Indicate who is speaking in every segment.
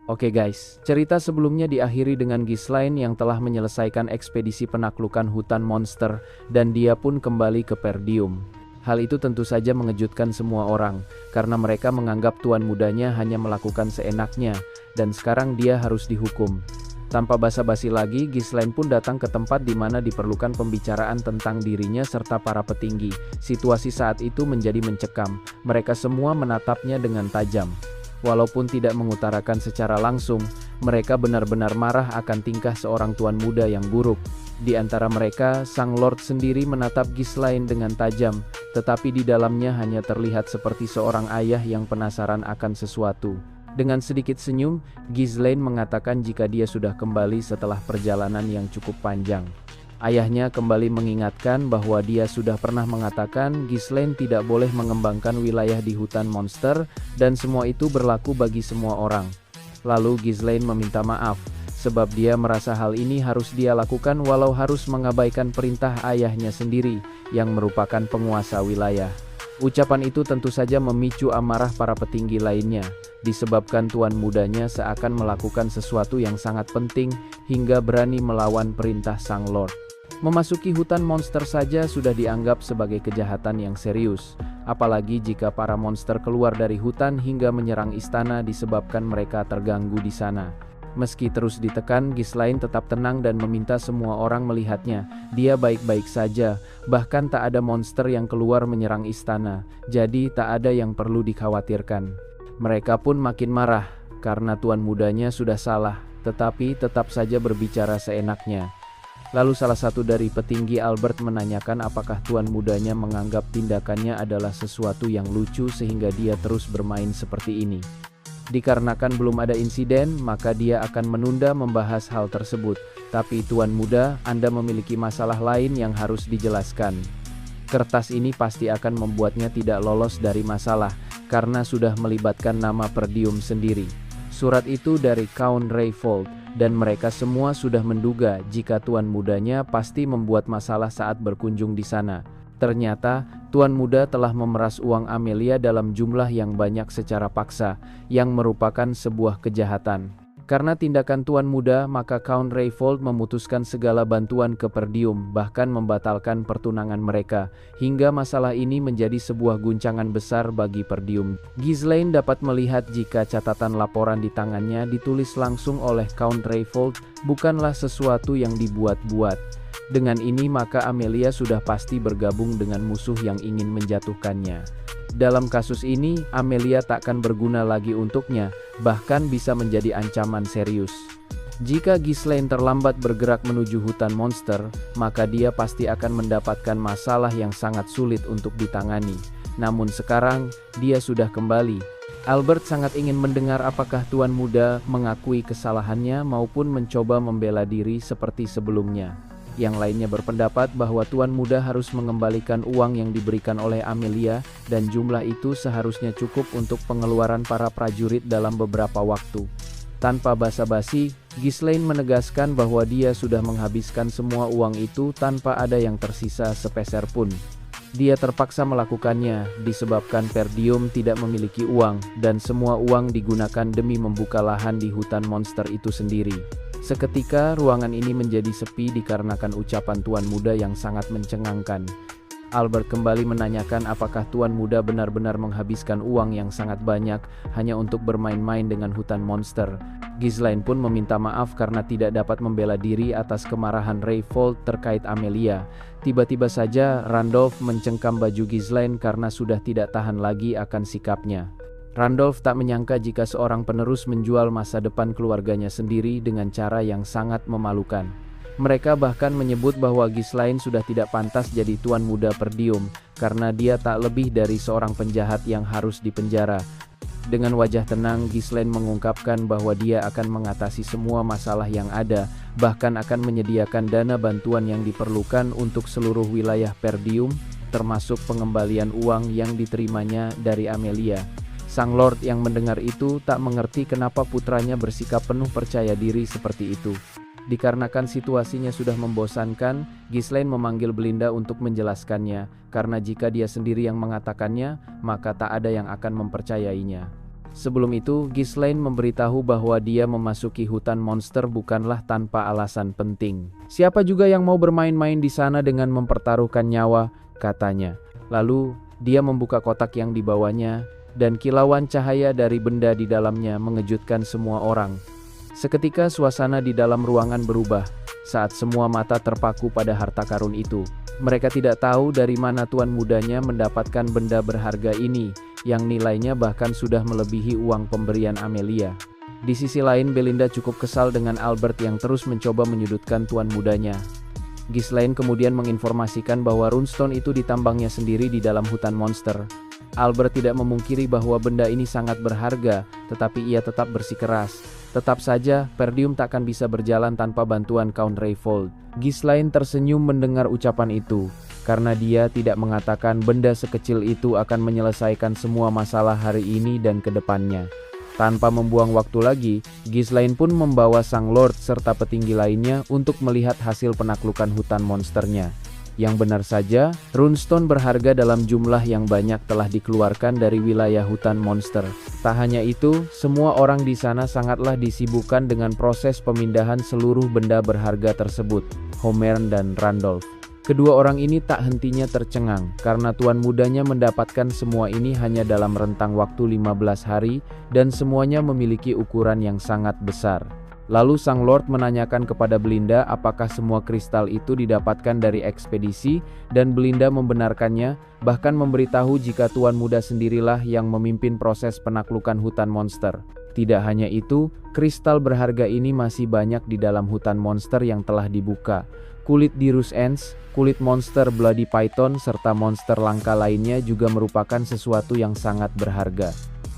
Speaker 1: Oke guys, cerita sebelumnya diakhiri dengan Ghislaine yang telah menyelesaikan ekspedisi penaklukan hutan monster dan dia pun kembali ke Perdium. Hal itu tentu saja mengejutkan semua orang, karena mereka menganggap tuan mudanya hanya melakukan seenaknya, dan sekarang dia harus dihukum. Tanpa basa-basi lagi, Ghislaine pun datang ke tempat di mana diperlukan pembicaraan tentang dirinya serta para petinggi. Situasi saat itu menjadi mencekam, mereka semua menatapnya dengan tajam. Walaupun tidak mengutarakan secara langsung, mereka benar-benar marah akan tingkah seorang tuan muda yang buruk. Di antara mereka, sang Lord sendiri menatap Ghislaine dengan tajam, tetapi di dalamnya hanya terlihat seperti seorang ayah yang penasaran akan sesuatu. Dengan sedikit senyum, Ghislaine mengatakan jika dia sudah kembali setelah perjalanan yang cukup panjang. Ayahnya kembali mengingatkan bahwa dia sudah pernah mengatakan Ghislaine tidak boleh mengembangkan wilayah di hutan monster, dan semua itu berlaku bagi semua orang. Lalu Ghislaine meminta maaf, sebab dia merasa hal ini harus dia lakukan walau harus mengabaikan perintah ayahnya sendiri, yang merupakan penguasa wilayah. Ucapan itu tentu saja memicu amarah para petinggi lainnya, disebabkan tuan mudanya seakan melakukan sesuatu yang sangat penting, hingga berani melawan perintah sang Lord. Memasuki hutan monster saja sudah dianggap sebagai kejahatan yang serius, apalagi jika para monster keluar dari hutan hingga menyerang istana disebabkan mereka terganggu di sana. Meski terus ditekan, Ghislaine tetap tenang dan meminta semua orang melihatnya. Dia baik-baik saja, bahkan tak ada monster yang keluar menyerang istana, jadi tak ada yang perlu dikhawatirkan. Mereka pun makin marah, karena tuan mudanya sudah salah, tetapi tetap saja berbicara seenaknya. Lalu salah satu dari petinggi Albert menanyakan apakah tuan mudanya menganggap tindakannya adalah sesuatu yang lucu sehingga dia terus bermain seperti ini. Dikarenakan belum ada insiden, maka dia akan menunda membahas hal tersebut. Tapi tuan muda, Anda memiliki masalah lain yang harus dijelaskan. Kertas ini pasti akan membuatnya tidak lolos dari masalah, karena sudah melibatkan nama Perdium sendiri. Surat itu dari Count Rayfold, dan mereka semua sudah menduga jika tuan mudanya pasti membuat masalah saat berkunjung di sana. Ternyata, tuan muda telah memeras uang Amelia dalam jumlah yang banyak secara paksa, yang merupakan sebuah kejahatan. Karena tindakan tuan muda, maka Count Rayfold memutuskan segala bantuan ke Perdium, bahkan membatalkan pertunangan mereka, hingga masalah ini menjadi sebuah guncangan besar bagi Perdium. Ghislaine dapat melihat jika catatan laporan di tangannya ditulis langsung oleh Count Rayfold, bukanlah sesuatu yang dibuat-buat. Dengan ini maka Amelia sudah pasti bergabung dengan musuh yang ingin menjatuhkannya. Dalam kasus ini, Amelia takkan berguna lagi untuknya, bahkan bisa menjadi ancaman serius. Jika Ghislaine terlambat bergerak menuju hutan monster, maka dia pasti akan mendapatkan masalah yang sangat sulit untuk ditangani. Namun sekarang, dia sudah kembali. Albert sangat ingin mendengar apakah tuan muda mengakui kesalahannya maupun mencoba membela diri seperti sebelumnya. Yang lainnya berpendapat bahwa tuan muda harus mengembalikan uang yang diberikan oleh Amelia, dan jumlah itu seharusnya cukup untuk pengeluaran para prajurit dalam beberapa waktu. Tanpa basa-basi, Ghislaine menegaskan bahwa dia sudah menghabiskan semua uang itu tanpa ada yang tersisa sepeser pun. Dia terpaksa melakukannya disebabkan Perdium tidak memiliki uang, dan semua uang digunakan demi membuka lahan di hutan monster itu sendiri. Seketika ruangan ini menjadi sepi dikarenakan ucapan tuan muda yang sangat mencengangkan. Albert kembali menanyakan apakah tuan muda benar-benar menghabiskan uang yang sangat banyak hanya untuk bermain-main dengan hutan monster. Ghislaine pun meminta maaf karena tidak dapat membela diri atas kemarahan Rayfold terkait Amelia. Tiba-tiba saja Randolph mencengkam baju Ghislaine karena sudah tidak tahan lagi akan sikapnya. Randolph tak menyangka jika seorang penerus menjual masa depan keluarganya sendiri dengan cara yang sangat memalukan. Mereka bahkan menyebut bahwa Ghislaine sudah tidak pantas jadi tuan muda Perdium, karena dia tak lebih dari seorang penjahat yang harus dipenjara. Dengan wajah tenang, Ghislaine mengungkapkan bahwa dia akan mengatasi semua masalah yang ada, bahkan akan menyediakan dana bantuan yang diperlukan untuk seluruh wilayah Perdium, termasuk pengembalian uang yang diterimanya dari Amelia. Sang Lord yang mendengar itu tak mengerti kenapa putranya bersikap penuh percaya diri seperti itu. Dikarenakan situasinya sudah membosankan, Ghislaine memanggil Belinda untuk menjelaskannya, karena jika dia sendiri yang mengatakannya, maka tak ada yang akan mempercayainya. Sebelum itu, Ghislaine memberitahu bahwa dia memasuki hutan monster bukanlah tanpa alasan penting. Siapa juga yang mau bermain-main di sana dengan mempertaruhkan nyawa, katanya. Lalu, dia membuka kotak yang dibawanya, dan kilauan cahaya dari benda di dalamnya mengejutkan semua orang. Seketika suasana di dalam ruangan berubah, saat semua mata terpaku pada harta karun itu. Mereka tidak tahu dari mana tuan mudanya mendapatkan benda berharga ini, yang nilainya bahkan sudah melebihi uang pemberian Amelia. Di sisi lain, Belinda cukup kesal dengan Albert yang terus mencoba menyudutkan tuan mudanya. Ghislaine kemudian menginformasikan bahwa runestone itu ditambangnya sendiri di dalam hutan monster. Albert tidak memungkiri bahwa benda ini sangat berharga, tetapi ia tetap bersikeras. Tetap saja, Perdium tak akan bisa berjalan tanpa bantuan Count Rayfold. Ghislaine tersenyum mendengar ucapan itu, karena dia tidak mengatakan benda sekecil itu akan menyelesaikan semua masalah hari ini dan ke depannya. Tanpa membuang waktu lagi, Ghislaine pun membawa Sang Lord serta petinggi lainnya untuk melihat hasil penaklukan hutan monsternya. Yang benar saja, runestone berharga dalam jumlah yang banyak telah dikeluarkan dari wilayah hutan monster. Tak hanya itu, semua orang di sana sangatlah disibukkan dengan proses pemindahan seluruh benda berharga tersebut, Homer dan Randolph. Kedua orang ini tak hentinya tercengang, karena tuan mudanya mendapatkan semua ini hanya dalam rentang waktu 15 hari, dan semuanya memiliki ukuran yang sangat besar. Lalu Sang Lord menanyakan kepada Belinda apakah semua kristal itu didapatkan dari ekspedisi, dan Belinda membenarkannya, bahkan memberitahu jika tuan muda sendirilah yang memimpin proses penaklukan hutan monster. Tidak hanya itu, kristal berharga ini masih banyak di dalam hutan monster yang telah dibuka. Kulit Dirus Ants, kulit monster Bloody Python, serta monster langka lainnya juga merupakan sesuatu yang sangat berharga.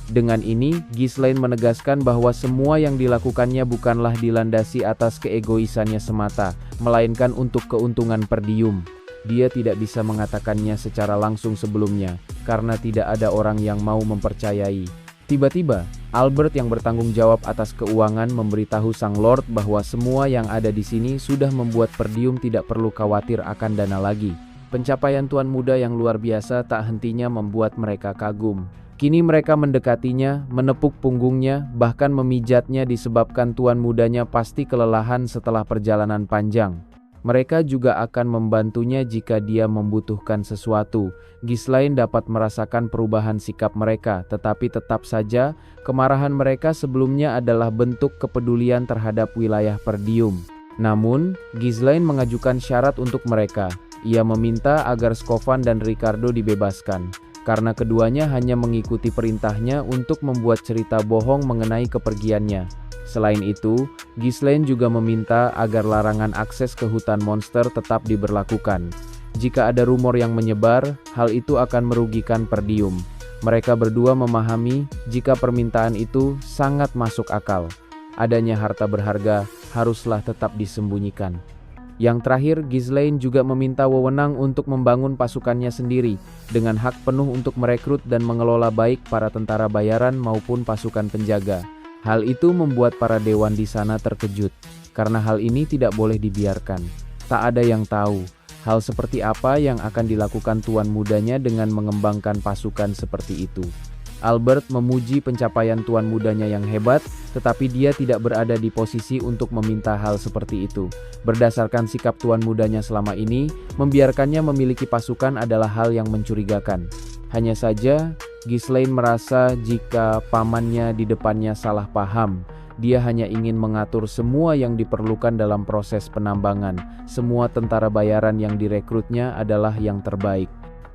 Speaker 1: Dengan ini, Ghislaine menegaskan bahwa semua yang dilakukannya bukanlah dilandasi atas keegoisannya semata, melainkan untuk keuntungan Perdium. Dia tidak bisa mengatakannya secara langsung sebelumnya, karena tidak ada orang yang mau mempercayai. Tiba-tiba, Albert yang bertanggung jawab atas keuangan memberitahu Sang Lord bahwa semua yang ada di sini sudah membuat Perdium tidak perlu khawatir akan dana lagi. Pencapaian tuan muda yang luar biasa tak hentinya membuat mereka kagum. Kini mereka mendekatinya, menepuk punggungnya, bahkan memijatnya disebabkan tuan mudanya pasti kelelahan setelah perjalanan panjang. Mereka juga akan membantunya jika dia membutuhkan sesuatu. Ghislaine dapat merasakan perubahan sikap mereka, tetapi tetap saja, kemarahan mereka sebelumnya adalah bentuk kepedulian terhadap wilayah Perdium. Namun, Ghislaine mengajukan syarat untuk mereka. Ia meminta agar Scovan dan Ricardo dibebaskan, karena keduanya hanya mengikuti perintahnya untuk membuat cerita bohong mengenai kepergiannya. Selain itu, Ghislaine juga meminta agar larangan akses ke hutan monster tetap diberlakukan. Jika ada rumor yang menyebar, hal itu akan merugikan Perdium. Mereka berdua memahami jika permintaan itu sangat masuk akal. Adanya harta berharga haruslah tetap disembunyikan. Yang terakhir, Ghislaine juga meminta wewenang untuk membangun pasukannya sendiri, dengan hak penuh untuk merekrut dan mengelola baik para tentara bayaran maupun pasukan penjaga. Hal itu membuat para dewan di sana terkejut, karena hal ini tidak boleh dibiarkan. Tak ada yang tahu hal seperti apa yang akan dilakukan tuan mudanya dengan mengembangkan pasukan seperti itu. Albert memuji pencapaian tuan mudanya yang hebat, tetapi dia tidak berada di posisi untuk meminta hal seperti itu. Berdasarkan sikap tuan mudanya selama ini, membiarkannya memiliki pasukan adalah hal yang mencurigakan. Hanya saja, Ghislaine merasa jika pamannya di depannya salah paham. Dia hanya ingin mengatur semua yang diperlukan dalam proses penambangan. Semua tentara bayaran yang direkrutnya adalah yang terbaik.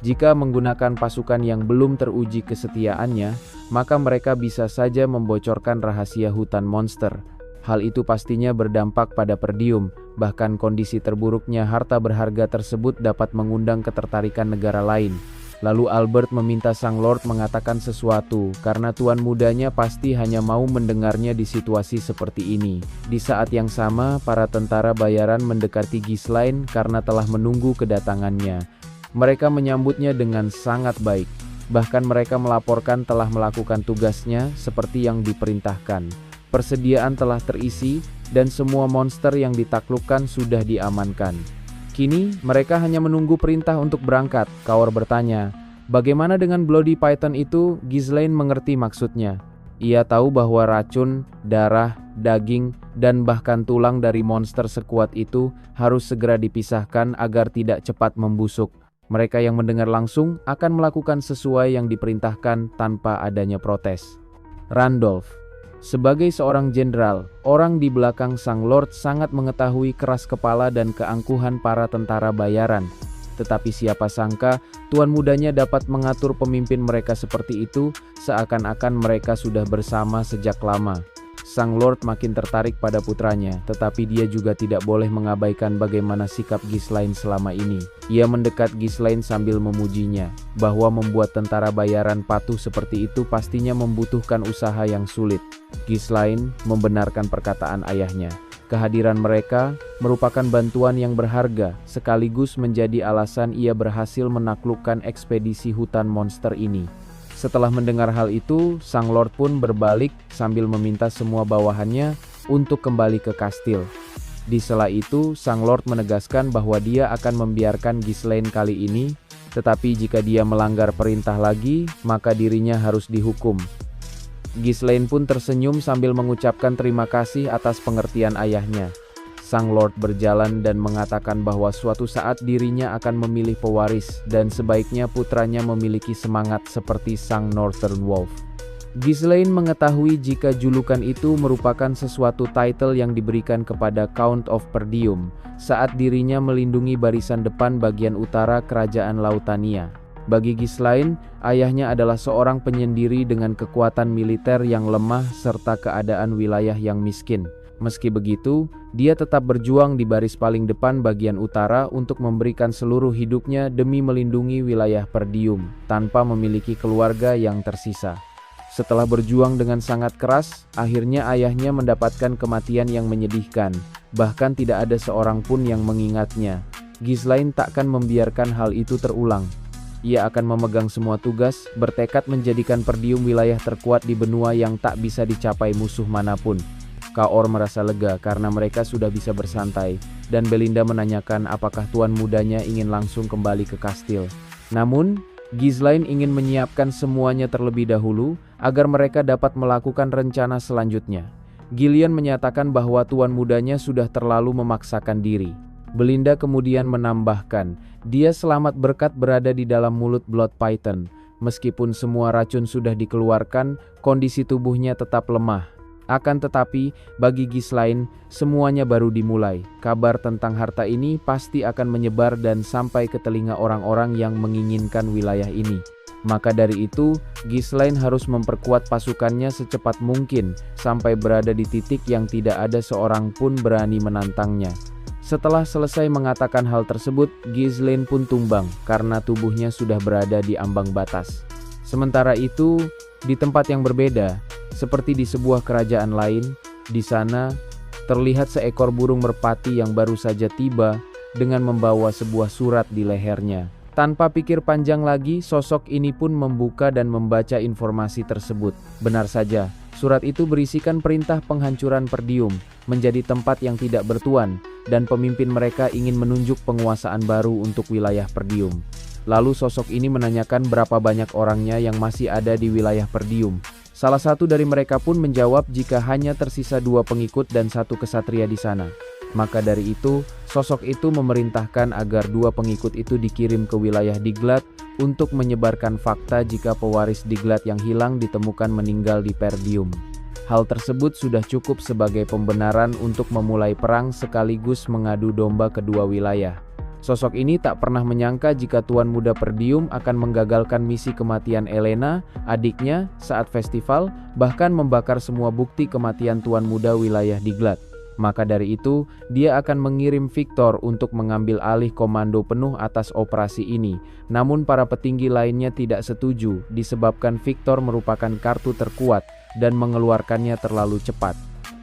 Speaker 1: Jika menggunakan pasukan yang belum teruji kesetiaannya, maka mereka bisa saja membocorkan rahasia hutan monster. Hal itu pastinya berdampak pada Perdium, bahkan kondisi terburuknya harta berharga tersebut dapat mengundang ketertarikan negara lain. Lalu Albert meminta Sang Lord mengatakan sesuatu, karena tuan mudanya pasti hanya mau mendengarnya di situasi seperti ini. Di saat yang sama, para tentara bayaran mendekati Ghislaine karena telah menunggu kedatangannya. Mereka menyambutnya dengan sangat baik. Bahkan mereka melaporkan telah melakukan tugasnya seperti yang diperintahkan. Persediaan telah terisi, dan semua monster yang ditaklukkan sudah diamankan. Kini, mereka hanya menunggu perintah untuk berangkat. Kaur bertanya, bagaimana dengan Bloody Python itu? Ghislaine mengerti maksudnya. Ia tahu bahwa racun, darah, daging, dan bahkan tulang dari monster sekuat itu harus segera dipisahkan agar tidak cepat membusuk. Mereka yang mendengar langsung akan melakukan sesuai yang diperintahkan tanpa adanya protes. Randolph, sebagai seorang jenderal, orang di belakang Sang Lord sangat mengetahui keras kepala dan keangkuhan para tentara bayaran. Tetapi siapa sangka tuan mudanya dapat mengatur pemimpin mereka seperti itu, seakan-akan mereka sudah bersama sejak lama. Sang Lord makin tertarik pada putranya, tetapi dia juga tidak boleh mengabaikan bagaimana sikap Ghislaine selama ini. Ia mendekat Ghislaine sambil memujinya, bahwa membuat tentara bayaran patuh seperti itu pastinya membutuhkan usaha yang sulit. Ghislaine membenarkan perkataan ayahnya. Kehadiran mereka merupakan bantuan yang berharga, sekaligus menjadi alasan ia berhasil menaklukkan ekspedisi hutan monster ini. Setelah mendengar hal itu, Sang Lord pun berbalik sambil meminta semua bawahannya untuk kembali ke kastil. Di sela itu, Sang Lord menegaskan bahwa dia akan membiarkan Ghislaine kali ini, tetapi jika dia melanggar perintah lagi, maka dirinya harus dihukum. Ghislaine pun tersenyum sambil mengucapkan terima kasih atas pengertian ayahnya. Sang Lord berjalan dan mengatakan bahwa suatu saat dirinya akan memilih pewaris dan sebaiknya putranya memiliki semangat seperti Sang Northern Wolf. Ghislaine mengetahui jika julukan itu merupakan sesuatu title yang diberikan kepada Count of Perdium saat dirinya melindungi barisan depan bagian utara kerajaan Lautania. Bagi Ghislaine, ayahnya adalah seorang penyendiri dengan kekuatan militer yang lemah serta keadaan wilayah yang miskin. Meski begitu, dia tetap berjuang di baris paling depan bagian utara untuk memberikan seluruh hidupnya demi melindungi wilayah Perdium, tanpa memiliki keluarga yang tersisa. Setelah berjuang dengan sangat keras, akhirnya ayahnya mendapatkan kematian yang menyedihkan, bahkan tidak ada seorang pun yang mengingatnya. Ghislaine takkan membiarkan hal itu terulang. Ia akan memegang semua tugas, bertekad menjadikan Perdium wilayah terkuat di benua yang tak bisa dicapai musuh manapun. Kaor merasa lega karena mereka sudah bisa bersantai, dan Belinda menanyakan apakah tuan mudanya ingin langsung kembali ke kastil. Namun, Ghislaine ingin menyiapkan semuanya terlebih dahulu, agar mereka dapat melakukan rencana selanjutnya. Gillian menyatakan bahwa tuan mudanya sudah terlalu memaksakan diri. Belinda kemudian menambahkan, dia selamat berkat berada di dalam mulut Blood Python. Meskipun semua racun sudah dikeluarkan, kondisi tubuhnya tetap lemah. Akan tetapi, bagi Ghislaine, semuanya baru dimulai. Kabar tentang harta ini pasti akan menyebar dan sampai ke telinga orang-orang yang menginginkan wilayah ini. Maka dari itu, Ghislaine harus memperkuat pasukannya secepat mungkin, sampai berada di titik yang tidak ada seorang pun berani menantangnya. Setelah selesai mengatakan hal tersebut, Ghislaine pun tumbang karena tubuhnya sudah berada di ambang batas. Sementara itu, di tempat yang berbeda, seperti di sebuah kerajaan lain, di sana terlihat seekor burung merpati yang baru saja tiba dengan membawa sebuah surat di lehernya. Tanpa pikir panjang lagi, sosok ini pun membuka dan membaca informasi tersebut. Benar saja, surat itu berisikan perintah penghancuran Perdium menjadi tempat yang tidak bertuan, dan pemimpin mereka ingin menunjuk penguasaan baru untuk wilayah Perdium. Lalu sosok ini menanyakan berapa banyak orangnya yang masih ada di wilayah Perdium. Salah satu dari mereka pun menjawab jika hanya tersisa 2 pengikut dan 1 kesatria di sana. Maka dari itu, sosok itu memerintahkan agar 2 pengikut itu dikirim ke wilayah Diklat untuk menyebarkan fakta jika pewaris Diklat yang hilang ditemukan meninggal di Perdium. Hal tersebut sudah cukup sebagai pembenaran untuk memulai perang sekaligus mengadu domba kedua wilayah. Sosok ini tak pernah menyangka jika Tuan Muda Perdium akan menggagalkan misi kematian Elena, adiknya, saat festival, bahkan membakar semua bukti kematian Tuan Muda wilayah Diklat. Maka dari itu, dia akan mengirim Victor untuk mengambil alih komando penuh atas operasi ini. Namun para petinggi lainnya tidak setuju, disebabkan Victor merupakan kartu terkuat dan mengeluarkannya terlalu cepat.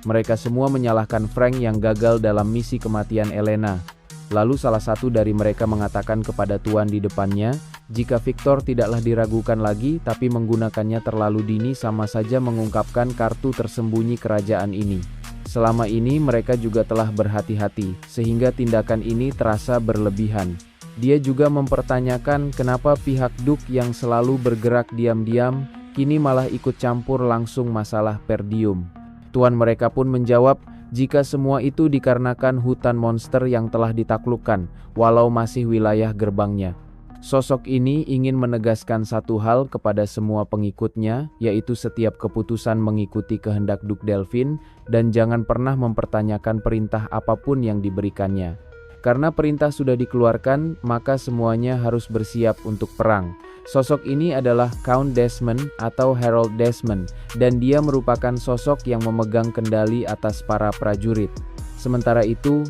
Speaker 1: Mereka semua menyalahkan Frank yang gagal dalam misi kematian Elena. Lalu salah satu dari mereka mengatakan kepada Tuan di depannya, jika Victor tidaklah diragukan lagi tapi menggunakannya terlalu dini sama saja mengungkapkan kartu tersembunyi kerajaan ini. Selama ini mereka juga telah berhati-hati, sehingga tindakan ini terasa berlebihan. Dia juga mempertanyakan kenapa pihak Duke yang selalu bergerak diam-diam, kini malah ikut campur langsung masalah Perdium. Tuan mereka pun menjawab jika semua itu dikarenakan hutan monster yang telah ditaklukkan, walau masih wilayah gerbangnya. Sosok ini ingin menegaskan satu hal kepada semua pengikutnya, yaitu setiap keputusan mengikuti kehendak Duke Delphine dan jangan pernah mempertanyakan perintah apapun yang diberikannya. Karena perintah sudah dikeluarkan, maka semuanya harus bersiap untuk perang. Sosok ini adalah Count Desmond atau Harold Desmond, dan dia merupakan sosok yang memegang kendali atas para prajurit. Sementara itu,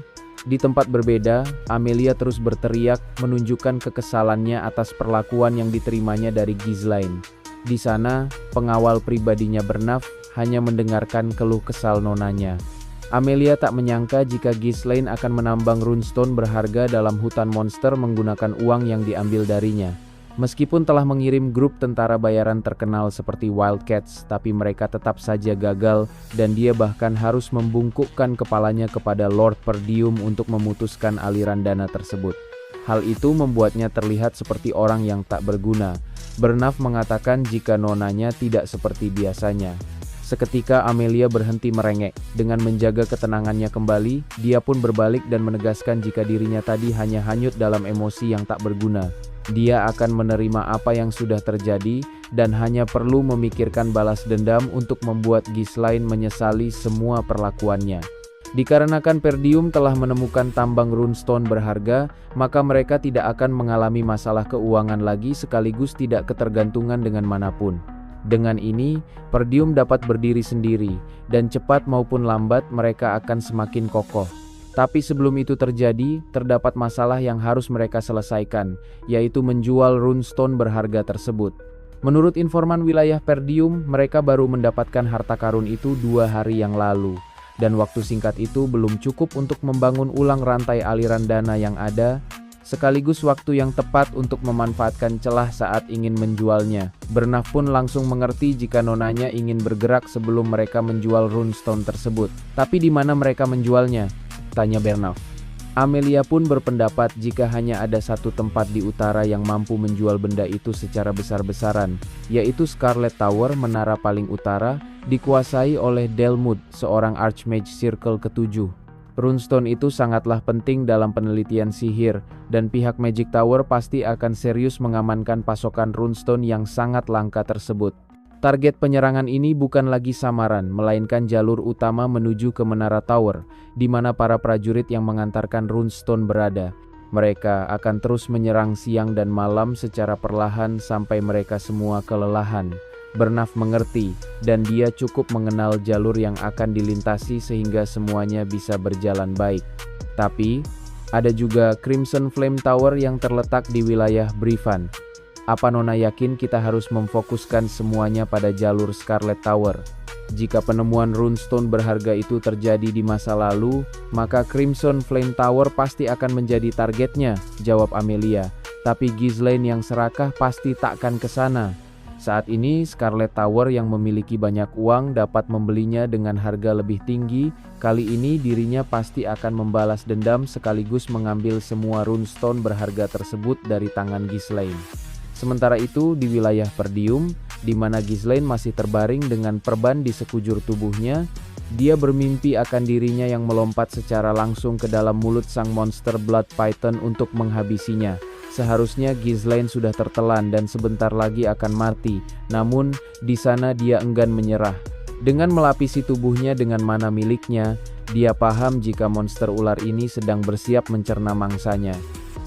Speaker 1: di tempat berbeda, Amelia terus berteriak menunjukkan kekesalannya atas perlakuan yang diterimanya dari Ghislaine. Di sana, pengawal pribadinya Bernaf hanya mendengarkan keluh kesal nonanya. Amelia tak menyangka jika Ghislaine akan menambang runestone berharga dalam hutan monster menggunakan uang yang diambil darinya. Meskipun telah mengirim grup tentara bayaran terkenal seperti Wildcats, tapi mereka tetap saja gagal dan dia bahkan harus membungkukkan kepalanya kepada Lord Perdium untuk memutuskan aliran dana tersebut. Hal itu membuatnya terlihat seperti orang yang tak berguna. Bernaf mengatakan jika nonanya tidak seperti biasanya. Seketika Amelia berhenti merengek. Dengan menjaga ketenangannya kembali, dia pun berbalik dan menegaskan jika dirinya tadi hanya hanyut dalam emosi yang tak berguna. Dia akan menerima apa yang sudah terjadi dan hanya perlu memikirkan balas dendam untuk membuat Ghislaine menyesali semua perlakuannya. Dikarenakan Perdium telah menemukan tambang runestone berharga, maka mereka tidak akan mengalami masalah keuangan lagi sekaligus tidak ketergantungan dengan manapun. Dengan ini, Perdium dapat berdiri sendiri, dan cepat maupun lambat mereka akan semakin kokoh. Tapi sebelum itu terjadi, terdapat masalah yang harus mereka selesaikan, yaitu menjual runestone berharga tersebut. Menurut informan wilayah Perdium, mereka baru mendapatkan harta karun itu 2 hari yang lalu. Dan waktu singkat itu belum cukup untuk membangun ulang rantai aliran dana yang ada, sekaligus waktu yang tepat untuk memanfaatkan celah saat ingin menjualnya. Bernaf pun langsung mengerti jika nonanya ingin bergerak sebelum mereka menjual runestone tersebut. Tapi di mana mereka menjualnya? Tanya Bernaf. Amelia pun berpendapat jika hanya ada satu tempat di utara yang mampu menjual benda itu secara besar-besaran, yaitu Scarlet Tower, menara paling utara, dikuasai oleh Delmood, seorang Archmage Circle ke-7. Runestone itu sangatlah penting dalam penelitian sihir, dan pihak Magic Tower pasti akan serius mengamankan pasokan runestone yang sangat langka tersebut. Target penyerangan ini bukan lagi samaran, melainkan jalur utama menuju ke Menara Tower, di mana para prajurit yang mengantarkan runestone berada. Mereka akan terus menyerang siang dan malam secara perlahan sampai mereka semua kelelahan. Bernaf mengerti, dan dia cukup mengenal jalur yang akan dilintasi sehingga semuanya bisa berjalan baik. Tapi, ada juga Crimson Flame Tower yang terletak di wilayah Brivan. Apa Nona yakin kita harus memfokuskan semuanya pada jalur Scarlet Tower? Jika penemuan runestone berharga itu terjadi di masa lalu, maka Crimson Flame Tower pasti akan menjadi targetnya, jawab Amelia. Tapi Ghislaine yang serakah pasti takkan ke sana. Saat ini Scarlet Tower yang memiliki banyak uang dapat membelinya dengan harga lebih tinggi. Kali ini dirinya pasti akan membalas dendam sekaligus mengambil semua runestone berharga tersebut dari tangan Ghislaine. Sementara itu di wilayah Perdium, di mana Ghislaine masih terbaring dengan perban di sekujur tubuhnya, dia bermimpi akan dirinya yang melompat secara langsung ke dalam mulut sang monster Blood Python untuk menghabisinya. Seharusnya Ghislaine sudah tertelan dan sebentar lagi akan mati, namun di sana dia enggan menyerah. Dengan melapisi tubuhnya dengan mana miliknya, dia paham jika monster ular ini sedang bersiap mencerna mangsanya.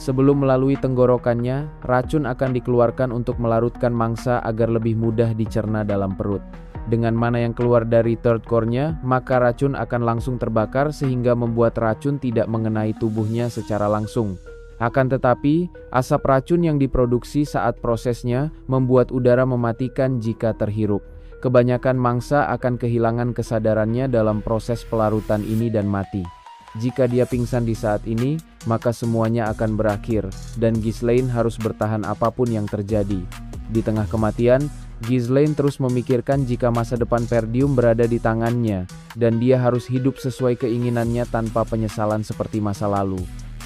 Speaker 1: Sebelum melalui tenggorokannya, racun akan dikeluarkan untuk melarutkan mangsa agar lebih mudah dicerna dalam perut. Dengan mana yang keluar dari third core-nya, maka racun akan langsung terbakar sehingga membuat racun tidak mengenai tubuhnya secara langsung. Akan tetapi, asap racun yang diproduksi saat prosesnya membuat udara mematikan jika terhirup. Kebanyakan mangsa akan kehilangan kesadarannya dalam proses pelarutan ini dan mati. Jika dia pingsan di saat ini, maka semuanya akan berakhir, dan Ghislaine harus bertahan apapun yang terjadi. Di tengah kematian, Ghislaine terus memikirkan jika masa depan Perdium berada di tangannya, dan dia harus hidup sesuai keinginannya tanpa penyesalan seperti masa lalu.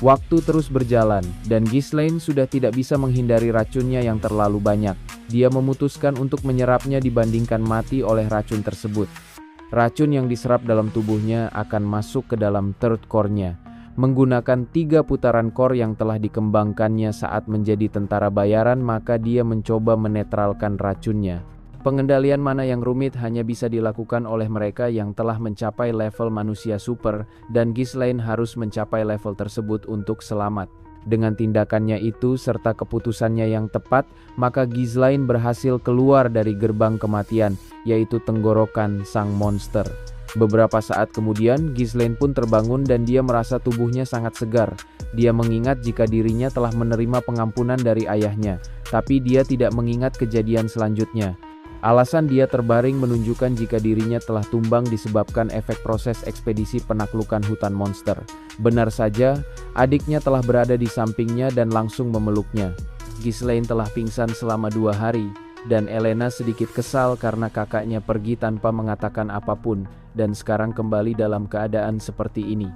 Speaker 1: Waktu terus berjalan, dan Ghislaine sudah tidak bisa menghindari racunnya yang terlalu banyak. Dia memutuskan untuk menyerapnya dibandingkan mati oleh racun tersebut. Racun yang diserap dalam tubuhnya akan masuk ke dalam third core-nya. Menggunakan 3 putaran core yang telah dikembangkannya saat menjadi tentara bayaran, maka dia mencoba menetralkan racunnya. Pengendalian mana yang rumit hanya bisa dilakukan oleh mereka yang telah mencapai level manusia super, dan Ghislaine harus mencapai level tersebut untuk selamat. Dengan tindakannya itu serta keputusannya yang tepat, maka Ghislaine berhasil keluar dari gerbang kematian, yaitu tenggorokan sang monster. Beberapa saat kemudian, Ghislaine pun terbangun dan dia merasa tubuhnya sangat segar. Dia mengingat jika dirinya telah menerima pengampunan dari ayahnya, tapi dia tidak mengingat kejadian selanjutnya. Alasan dia terbaring menunjukkan jika dirinya telah tumbang disebabkan efek proses ekspedisi penaklukan hutan monster. Benar saja, adiknya telah berada di sampingnya dan langsung memeluknya. Ghislaine telah pingsan selama 2 hari, dan Elena sedikit kesal karena kakaknya pergi tanpa mengatakan apapun, dan sekarang kembali dalam keadaan seperti ini.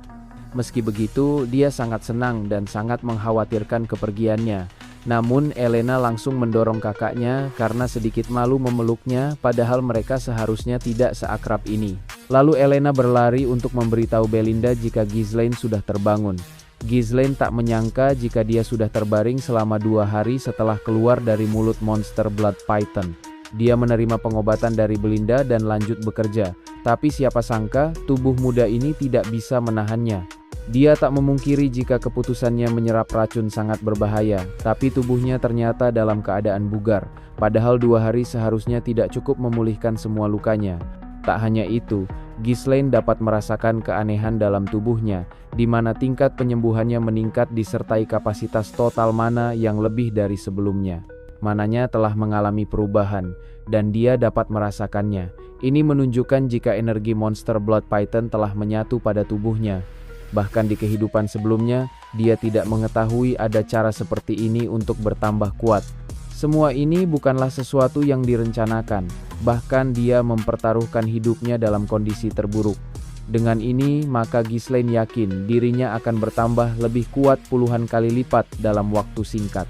Speaker 1: Meski begitu, dia sangat senang dan sangat mengkhawatirkan kepergiannya. Namun Elena langsung mendorong kakaknya karena sedikit malu memeluknya, padahal mereka seharusnya tidak seakrab ini. Lalu Elena berlari untuk memberitahu Belinda jika Ghislaine sudah terbangun. Ghislaine tak menyangka jika dia sudah terbaring selama 2 hari setelah keluar dari mulut monster Blood Python. Dia menerima pengobatan dari Belinda dan lanjut bekerja. Tapi siapa sangka tubuh muda ini tidak bisa menahannya. Dia tak memungkiri jika keputusannya menyerap racun sangat berbahaya, tapi tubuhnya ternyata dalam keadaan bugar. Padahal 2 hari seharusnya tidak cukup memulihkan semua lukanya. Tak hanya itu, Ghislaine dapat merasakan keanehan dalam tubuhnya, di mana tingkat penyembuhannya meningkat disertai kapasitas total mana yang lebih dari sebelumnya. Mananya telah mengalami perubahan, dan dia dapat merasakannya. Ini menunjukkan jika energi monster Blood Python telah menyatu pada tubuhnya. Bahkan di kehidupan sebelumnya, dia tidak mengetahui ada cara seperti ini untuk bertambah kuat. Semua ini bukanlah sesuatu yang direncanakan, bahkan dia mempertaruhkan hidupnya dalam kondisi terburuk. Dengan ini, maka Ghislaine yakin dirinya akan bertambah lebih kuat puluhan kali lipat dalam waktu singkat.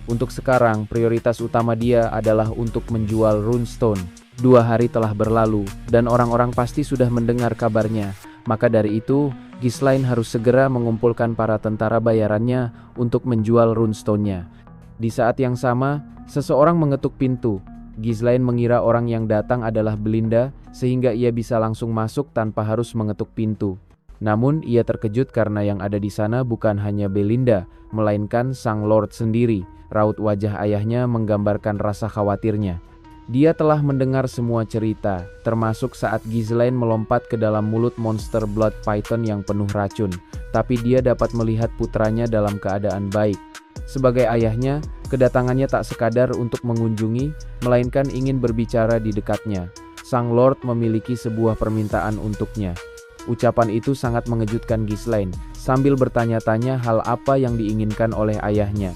Speaker 1: Untuk sekarang, prioritas utama dia adalah untuk menjual runestone. 2 hari telah berlalu, dan orang-orang pasti sudah mendengar kabarnya. Maka dari itu, Ghislaine harus segera mengumpulkan para tentara bayarannya untuk menjual runestone-nya. Di saat yang sama, seseorang mengetuk pintu. Ghislaine mengira orang yang datang adalah Belinda, sehingga ia bisa langsung masuk tanpa harus mengetuk pintu. Namun, ia terkejut karena yang ada di sana bukan hanya Belinda, melainkan sang Lord sendiri. Raut wajah ayahnya menggambarkan rasa khawatirnya. Dia telah mendengar semua cerita, termasuk saat Ghislaine melompat ke dalam mulut monster Blood Python yang penuh racun, tapi dia dapat melihat putranya dalam keadaan baik. Sebagai ayahnya, kedatangannya tak sekadar untuk mengunjungi, melainkan ingin berbicara di dekatnya. Sang Lord memiliki sebuah permintaan untuknya. Ucapan itu sangat mengejutkan Ghislaine, sambil bertanya-tanya hal apa yang diinginkan oleh ayahnya.